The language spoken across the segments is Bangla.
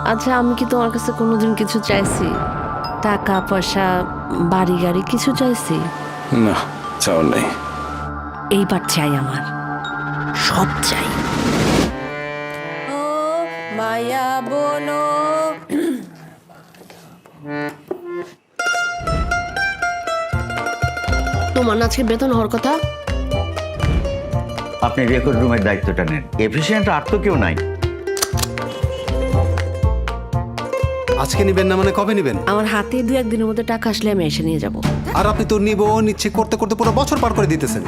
আচ্ছা, আমি কি তোমার কাছে কোনোদিন কিছু চাইছি? টাকা পয়সা, বাড়ি গাড়ি কিছু চাইছি? না, চাও নাই। এইবার চাই, আমার সব চাই। ও মায়া বনো, তোমার না আজকে বেতন হওয়ার কথা? আপনি রেকর্ড রুমের দায়িত্বটা নেন। এফিসিয়েন্ট আর তো কেউ নাই। আজকে নিবেন না মানে কবে নিবেন? আমার হাতে 2-1 দিনের মধ্যে টাকা আসলে আমি এসে নিয়ে যাব। আর আপনি তো নিচ্ছে করতে করতে পুরো বছর পার করে দিতেছেন।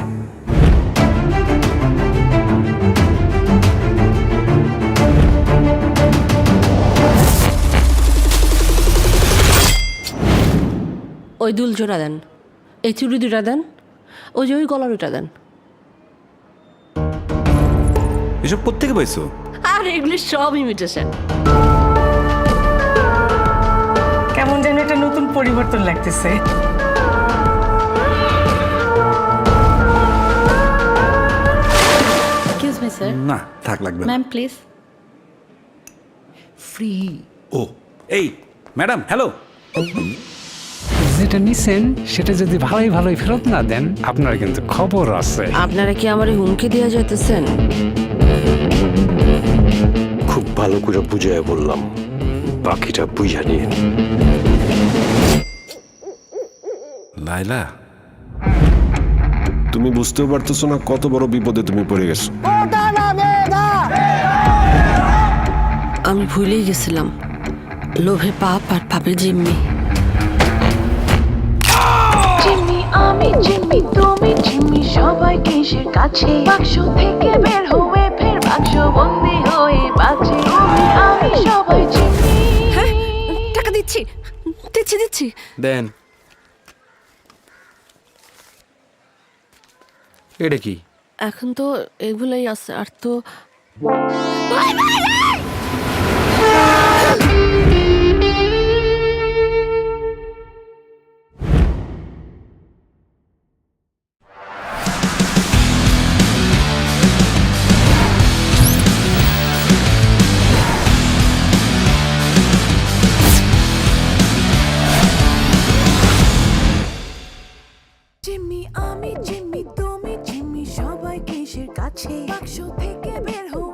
ওই দুল জোড়া দেন, এই চুড়ি 2টা দেন, ওই যে ওই গলার 2টা দেন। এসব কোত্থেকে পাইছো? আর এগুলি সব ইমিটেশন। কেমন যেন একটা নতুন পরিবর্তন লাগতেছে। Excuse me sir. না, থাক লাগবে না। Ma'am please. ফ্রি। ও, এই ম্যাডাম, হ্যালো। যেটা নিছেন সেটা যদি ভালোই ভালোই ফেরত না দেন, আপনার কিন্তু খবর আছে। আপনারা কি আমার হুমকি দিয়ে যাইতেছেন? খুব ভালো করে বুঝায় বললাম, বাকিটা বুঝা নিয়ে। লাইলা, তুমি বুঝতেও পারতেছো না কত বড় বিপদে তুমি পড়ে গেছো। আমি ভুলেই গেছিলাম, লোভে পাপ আর পাপে জিম্মি। জিম্মি আমি, জিম্মি তুমি, জিম্মি সবাই কিসের কাছে, বাক্স থেকে বের হয়ে ফের বাক্স বন্দি হয়ে বাঁচে। তুমি আমি সবাই জিম্মি। হ্যাঁ, টাকা দিচ্ছি দিচ্ছি দিচ্ছি। দেন। এটা কি? এখন তো এগুলাই আছে, আর তো জিম্মি আমি, জিম্মি তুমি, জিম্মি সবাই কিসের কাছে, বাক্স থেকে বের হয়ে